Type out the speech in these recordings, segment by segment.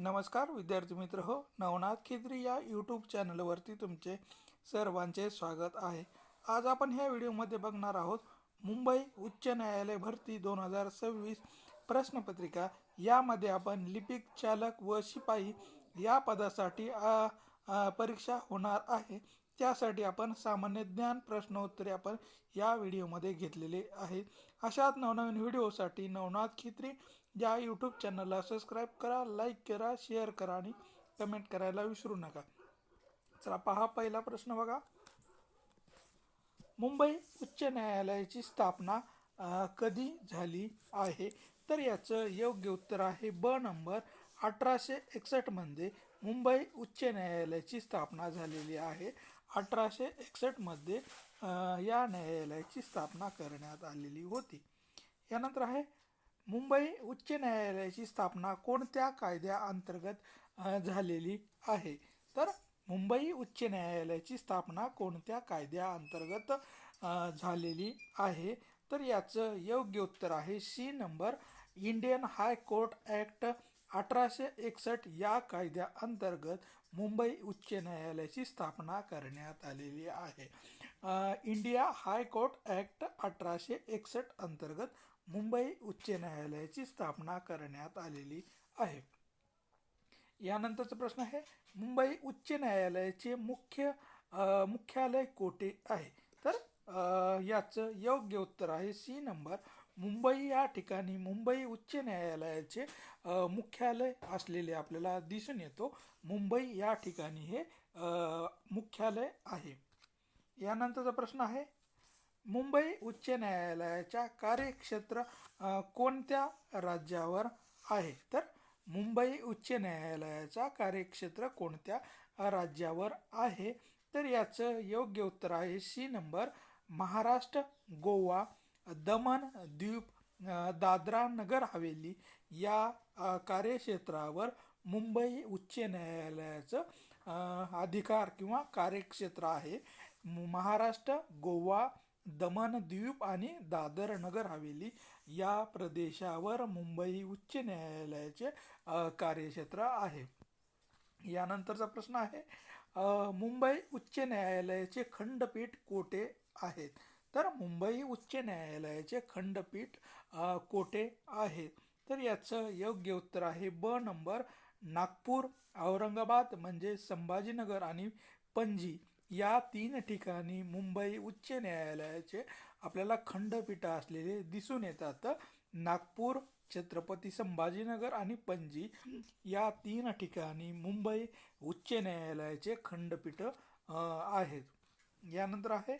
नमस्कार विद्यार्थी मित्र हो, नवनाथ खिद्री या यूट्यूब चॅनलवरती तुमचे सर्वांचे स्वागत आहे। आज आपण ह्या व्हिडिओमध्ये बघणार आहोत मुंबई उच्च न्यायालय भरती 2026 प्रश्नपत्रिका। यामध्ये आपण लिपिक चालक व शिपाई या पदासाठी परीक्षा होणार आहे। त्यासाठी आपण सामान्य ज्ञान प्रश्नोत्तरे आपण या व्हिडिओमध्ये घेतलेले आहेत। अशाच नवनवीन व्हिडिओसाठी नवनाथ खिद्री या यूट्यूब चॅनलला सबस्क्राईब करा, लाईक करा, शेअर करा आणि कमेंट करायला विसरू नका। चला पहा, पहिला प्रश्न बघा। मुंबई उच्च न्यायालयाची स्थापना कधी झाली आहे? तर याचं योग्य उत्तर आहे ब नंबर 1861 मध्ये मुंबई उच्च न्यायालयाची स्थापना झालेली आहे। 1861 मध्ये या न्यायालयाची स्थापना करण्यात आलेली होती। यानंतर आहे मुंबई उच्च न्यायालयाची स्थापना कोणत्या कायद्याअंतर्गत झालेली आहे? तर मुंबई उच्च न्यायालयाची स्थापना कोणत्या कायद्याअंतर्गत झालेली आहे? तर याचं योग्य उत्तर आहे C number Indian High Court Act 1861 या कायद्याअंतर्गत मुंबई उच्च न्यायालयाची स्थापना करण्यात आलेली आहे। इंडिया हाय कोर्ट ॲक्ट 1861 अंतर्गत मुंबई उच्च न्यायालयाची स्थापना करण्यात आलेली आहे। यानंतरचा प्रश्न आहे मुंबई उच्च न्यायालयाचे मुख्यालय कोठे आहे? तर याचं योग्य उत्तर आहे सी नंबर मुंबई या ठिकाणी मुंबई उच्च न्यायालयाचे मुख्यालय असलेले आपल्याला दिसून येतो। मुंबई या ठिकाणी हे मुख्यालय आहे। यानंतरचा प्रश्न आहे मुंबई उच्च न्यायालयाच्या कार्यक्षेत्र कोणत्या राज्यावर आहे? तर मुंबई उच्च न्यायालयाचा कार्यक्षेत्र कोणत्या राज्यावर आहे? तर याचं योग्य उत्तर आहे सी नंबर महाराष्ट्र, गोवा, दमण द्वीप, दादरा नगर हवेली या कार्यक्षेत्रावर मुंबई उच्च न्यायालयाचं अधिकार किंवा कार्यक्षेत्र आहे। महाराष्ट्र, गोवा, दमण द्वीप आणि दादर नगर हवेली या प्रदेशावर मुंबई उच्च न्यायालयाचे कार्यक्षेत्र आहे। यानंतरचा प्रश्न आहे मुंबई उच्च न्यायालयाचे खंडपीठ कोठे आहेत? तर मुंबई उच्च न्यायालयाचे खंडपीठ कोठे आहेत? तर याचं योग्य उत्तर आहे ब नंबर नागपूर, औरंगाबाद म्हणजे संभाजीनगर आणि पणजी या 3 ठिकाणी मुंबई उच्च न्यायालयाचे आपल्याला खंडपीठ असलेले दिसून येतात। नागपूर, छत्रपती संभाजीनगर आणि पणजी या 3 ठिकाणी मुंबई उच्च न्यायालयाचे खंडपीठ आहेत। यानंतर आहे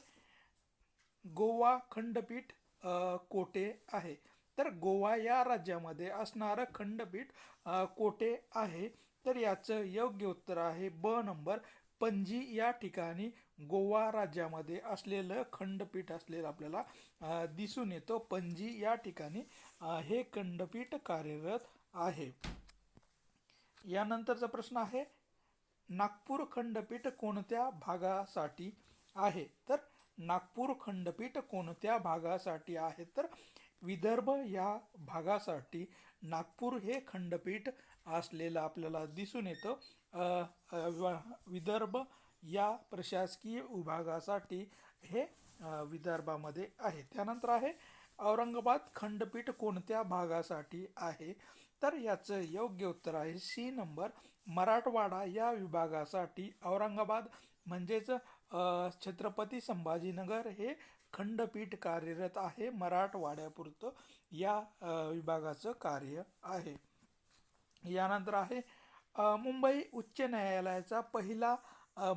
गोवा खंडपीठ कोठे आहे? तर गोवा या राज्यामध्ये असणारं खंडपीठ कोठे आहे? तर याचं योग्य उत्तर आहे ब नंबर पणजी या ठिकाणी गोवा राज्यामध्ये असलेलं खंडपीठ असलेलं आपल्याला दिसून येतो। पणजी या ठिकाणी हे खंडपीठ कार्यरत आहे। यानंतरचा प्रश्न आहे नागपूर खंडपीठ कोणत्या भागासाठी आहे? तर नागपूर खंडपीठ कोणत्या भागासाठी आहे? तर विदर्भ या भागासाठी नागपूर हे खंडपीठ असलेलं आपल्याला दिसून येतं। विदर्भ या प्रशासकीय विभागासाठी हे विदर्भामध्ये आहे। त्यानंतर आहे औरंगाबाद खंडपीठ कोणत्या भागासाठी आहे? तर याचं योग्य उत्तर आहे सी नंबर मराठवाडा या विभागासाठी औरंगाबाद म्हणजेच छत्रपती संभाजीनगर हे खंडपीठ कार्यरत आहे। मराठवाड्यापुरतं या विभागाचं कार्य आहे। यानंतर आहे मुंबई उच्च न्यायालयाचा पहिला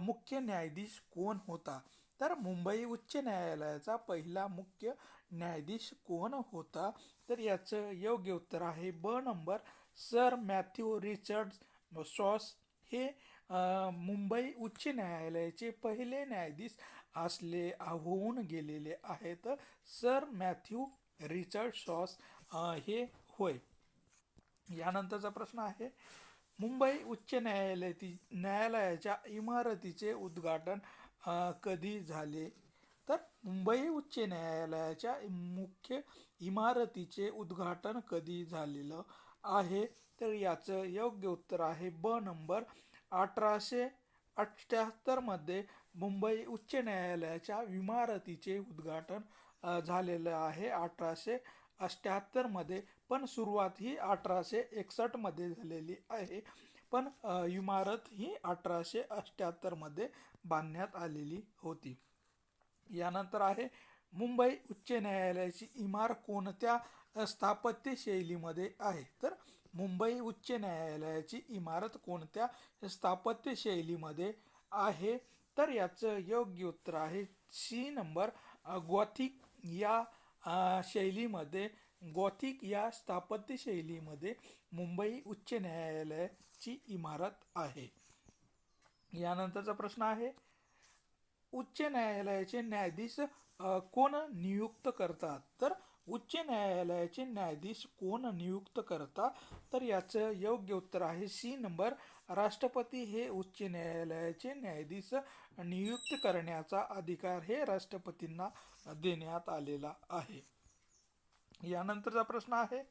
मुख्य न्यायाधीश कोण होता? तर मुंबई उच्च न्यायालयाचा पहिला मुख्य न्यायाधीश कोण होता? तर याचं योग्य उत्तर आहे ब नंबर सर मॅथ्यू रिचर्ड शॉस हे मुंबई उच्च न्यायालयाचे पहिले न्यायाधीश होऊन गेलेले आहेत। सर मॅथ्यू रिचर्ड शॉस हे होय। यानंतरचा प्रश्न आहे मुंबई उच्च न्यायालयाच्या इमारतीचे उद्घाटन कधी झाले? तर मुंबई उच्च न्यायालयाच्या मुख्य इमारतीचे उद्घाटन कधी झालेलं आहे? तर याचं योग्य उत्तर आहे ब नंबर. 1878 मध्ये मुंबई उच्च न्यायालयाच्या इमारतीचे उद्घाटन झालेलं आहे 1878 मध्ये, पण सुरुवात ही 1861 मध्ये झालेली आहे. पण इमारत ही 1878 मध्ये बांधण्यात आलेली होती. यानंतर आहे मुंबई उच्च न्यायालयाची इमारत कोणत्या स्थापत्य शैलीमध्ये आहे? तर मुंबई उच्च न्यायालयाची इमारत कोणत्या स्थापत्य शैलीमध्ये आहे? तर याचं योग्य उत्तर आहे सी नंबर. गॉथिक या शैलीमध्ये, गॉथिक या स्थापत्य शैलीमध्ये मुंबई उच्च न्यायालयाची इमारत आहे. यानंतरचा प्रश्न आहे उच्च न्यायालयाचे न्यायाधीश कोण नियुक्त करतात? तर उच्च न्यायालयाचे न्यायाधीश कोण नियुक्त करतात? तर याचं योग्य उत्तर आहे सी नंबर. राष्ट्रपती हे उच्च न्यायालयाचे न्यायाधीश नियुक्त करण्याचा अधिकार हे राष्ट्रपतींना देण्यात आलेला आहे. यानंतरचा प्रश्न आहे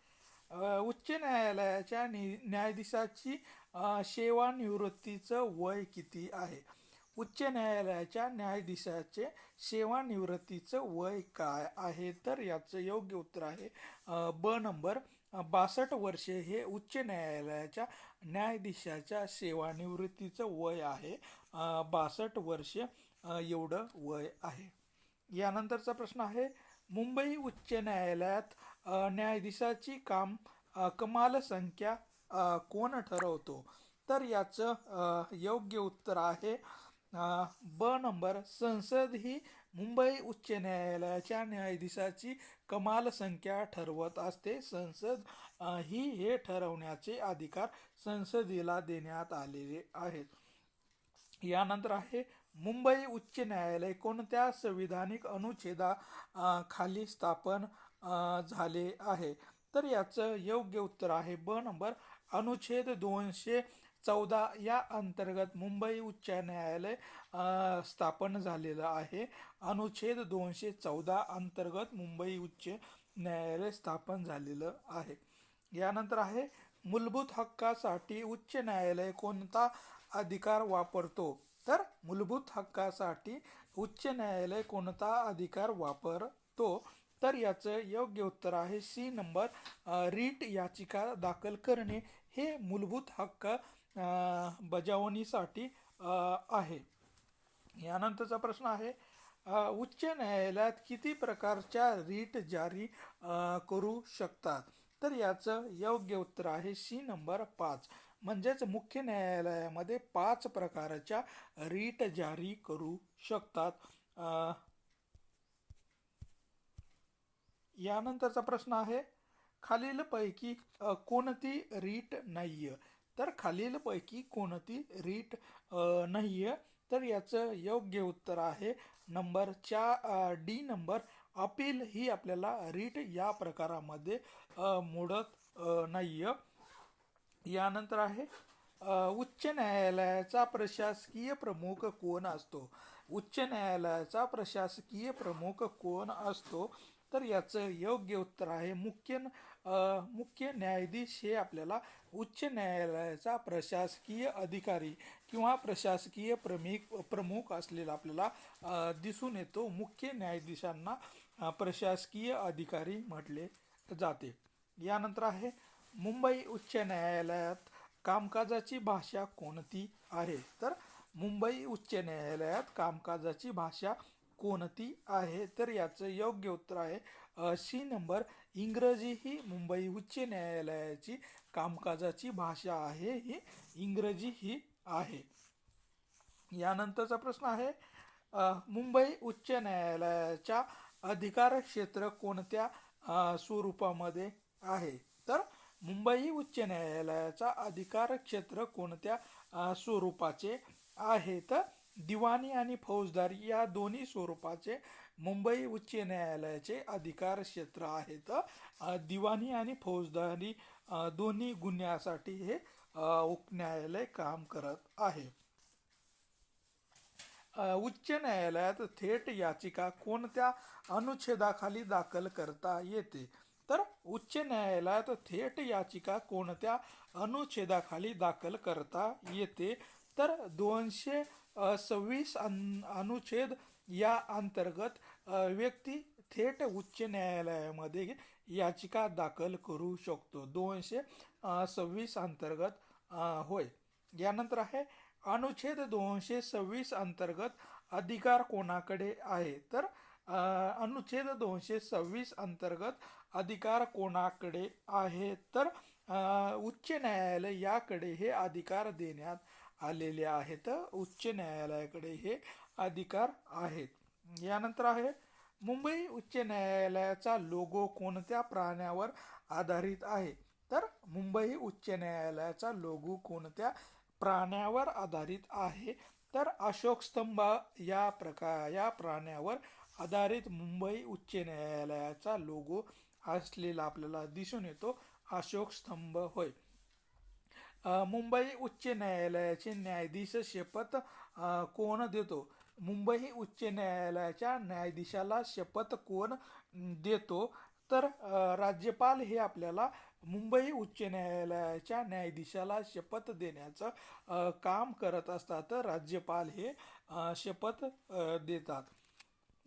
उच्च न्यायालयाच्या न्यायाधीशाची सेवानिवृत्तीचं वय किती आहे? उच्च न्यायालयाच्या न्यायाधीशाचे सेवानिवृत्तीचं वय काय आहे? तर याचं योग्य उत्तर आहे ब नंबर. 62 वर्षे हे उच्च न्यायालयाच्या न्यायाधीशाच्या सेवानिवृत्तीचं वय आहे. 62 वर्ष एवढं वय आहे. यानंतरचा प्रश्न आहे मुंबई उच्च न्यायालयात न्यायाधीशाची कमाल संख्या कोण ठरवतो? तर याचं योग्य उत्तर आहे ब नंबर. संसद ही मुंबई उच्च न्यायालयाच्या न्यायाधीशाची कमाल संख्या ठरवत असते. संसद ही हे ठरवण्याचे अधिकार संसदेला देण्यात आलेले आहेत. यानंतर आहे मुंबई उच्च न्यायालय कोणत्या संविधानिक अनुच्छेदा खाली स्थापन झाले आहे? तर याचं योग्य उत्तर आहे ब नंबर. अनुच्छेद 214 या अंतर्गत मुंबई उच्च न्यायालय स्थापन झालेलं आहे. अनुच्छेद 214 अंतर्गत मुंबई उच्च न्यायालय स्थापन झालेलं आहे. यानंतर आहे मूलभूत हक्कासाठी उच्च न्यायालय कोणता अधिकार वापरतो? तर मूलभूत हक्कासाठी उच्च न्यायालय कोणता अधिकार वापरतो? तर याचं योग्य उत्तर आहे सी नंबर. रीट याचिका दाखल करणे हे मूलभूत हक्क बजावणीसाठी आहे. यानंतरचा प्रश्न आहे उच्च न्यायालयात किती प्रकारच्या रीट जारी करू शकतात? तर याचं योग्य उत्तर आहे सी नंबर 5. म्हणजेच मुख्य न्यायालयामध्ये 5 प्रकारच्या रीट जारी करू शकतात. यानंतरचा प्रश्न आहे खालीलपैकी कोणती रीट नाहीये? तर खालीलपैकी कोणती रीट नाहीये? तर याचं योग्य उत्तर आहे नंबर डी नंबर. अपील ही आपल्याला रीट या प्रकारामध्ये मोडत नाहीये. यानंतर आहे उच्च न्यायालयाचा प्रशासकीय प्रमुख कोण असतो? उच्च न्यायालयाचा प्रशासकीय प्रमुख कोण असतो? तर याचं योग्य उत्तर आहे मुख्य न्यायाधीश हे आपल्याला उच्च न्यायालयाचा प्रशासकीय अधिकारी किंवा प्रशासकीय प्रमुख असलेला आपल्याला दिसून येतो. मुख्य न्यायाधीशांना प्रशासकीय अधिकारी म्हटले जाते. यानंतर आहे मुंबई उच्च न्यायालयात कामकाजाची भाषा कोणती आहे? तर मुंबई उच्च न्यायालयात कामकाजाची भाषा कोणती आहे? तर याचं योग्य उत्तर आहे सी नंबर. इंग्रजी ही मुंबई उच्च न्यायालयाची कामकाजाची भाषा आहे. ही इंग्रजी ही आहे. यानंतरचा प्रश्न आहे मुंबई उच्च न्यायालयाच्या अधिकार क्षेत्र कोणत्या स्वरूपामध्ये आहे? तर मुंबई उच्च न्यायालयाचा अधिकार क्षेत्र कोणत्या स्वरूपाचे आहे? तर दिवाणी आणि फौजदारी या दोन्ही स्वरूपाचे मुंबई उच्च न्यायालयाचे अधिकार क्षेत्र आहेत. दिवाणी आणि फौजदारी दोन्ही गुन्ह्यासाठी हे न्यायालय काम करत आहे. उच्च न्यायालयात थेट याचिका कोणत्या अनुच्छेदाखाली दाखल करता येते? तर उच्च न्यायालयात थेट याचिका कोणत्या अनुच्छेदाखाली दाखल करता येते. तर 226 अनुच्छेद या अंतर्गत व्यक्ती थेट उच्च न्यायालयामध्ये याचिका दाखल करू शकतो. 226 अंतर्गत होय. यानंतर आहे अनुच्छेद 226 अंतर्गत अधिकार कोणाकडे आहे. तर अनुच्छेद 226 अंतर्गत अधिकार कोणाकडे आहे. तर उच्च न्यायालय याकडे हे अधिकार देण्यात आलेले आहेत. उच्च न्यायालयाकडे हे अधिकार आहेत. यानंतर आहे मुंबई उच्च न्यायालयाचा लोगो कोणत्या प्राण्यावर आधारित आहे. तर मुंबई उच्च न्यायालयाचा लोगो कोणत्या प्राण्यावर आधारित आहे. तर अशोक स्तंभ या प्राण्यावर आधारित मुंबई उच्च न्यायालयाचा लोगो असलेला आपल्याला दिसून येतो. अशोक स्तंभ होय. मुंबई उच्च न्यायालयाचे न्यायाधीश शपथ कोण देतो. मुंबई उच्च न्यायालयाच्या न्यायाधीशाला शपथ कोण देतो. तर राज्यपाल हे आपल्याला मुंबई उच्च न्यायालयाच्या न्यायाधीशाला शपथ देण्याचं काम करत असतात. राज्यपाल हे शपथ देतात.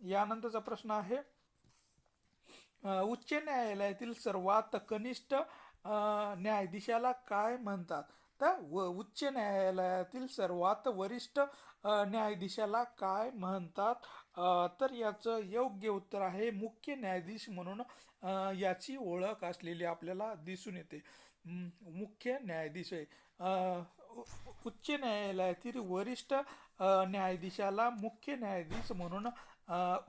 यानंतरचा प्रश्न आहे उच्च न्यायालयातील सर्वात कनिष्ठ न्यायाधीशाला काय म्हणतात. तर उच्च न्यायालयातील सर्वात वरिष्ठ न्यायाधीशाला काय म्हणतात. तर याचं योग्य उत्तर आहे मुख्य न्यायाधीश म्हणून याची ओळख असलेली आपल्याला दिसून येते. मुख्य न्यायाधीश आहे. उच्च न्यायालयातील वरिष्ठ न्यायाधीशाला मुख्य न्यायाधीश म्हणून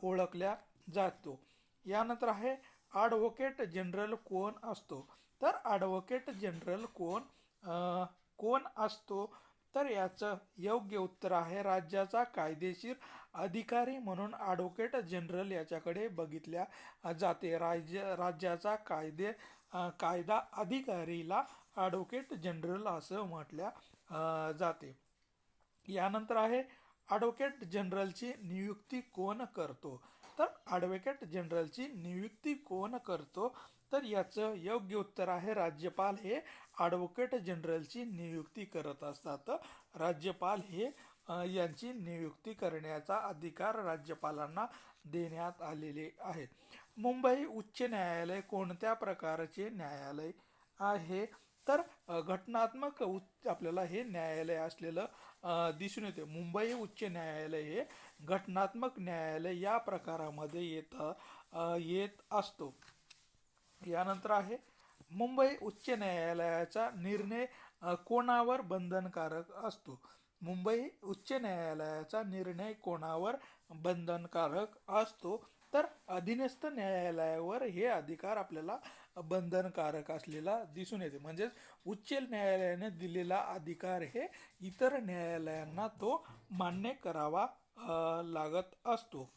ओळखल्या जातो. यानंतर आहे ॲडव्होकेट जनरल कोण असतो. तर ॲडव्होकेट जनरल कोण असतो. तर याचं योग्य उत्तर आहे राज्याचा कायदेशीर अधिकारी म्हणून ॲडव्होकेट जनरल याच्याकडे बघितल्या जाते. राज्याचा कायदा अधिकारीला ॲडव्होकेट जनरल असं म्हटल्या जाते. यानंतर आहे ॲडव्होकेट जनरलची नियुक्ती कोण करतो. तर ॲडव्होकेट जनरलची नियुक्ती कोण करतो. तर याचं योग्य उत्तर आहे राज्यपाल हे ॲडव्होकेट जनरलची नियुक्ती करत असतात. राज्यपाल हे यांची नियुक्ती करण्याचा अधिकार राज्यपालांना देण्यात आलेले आहेत. मुंबई उच्च न्यायालय कोणत्या प्रकारचे न्यायालय आहे. तर घटनात्मक आपल्याला हे न्यायालय असलेलं दिसून येते. मुंबई उच्च न्यायालय हे घटनात्मक न्यायालय या प्रकारामध्ये येत असतो. यानंतर आहे मुंबई उच्च न्यायालयाचा निर्णय कोणावर बंधनकारक असतो. मुंबई उच्च न्यायालयाचा निर्णय कोणावर बंधनकारक असतो. तर अधीनस्थ न्यायालयावर हे अधिकार आपल्याला बंधनकारक असलेला दिसून येते. म्हणजेच उच्च न्यायालयाने दिलेला अधिकार हे इतर न्यायालयांना तो मान्य करावा लागत असतो.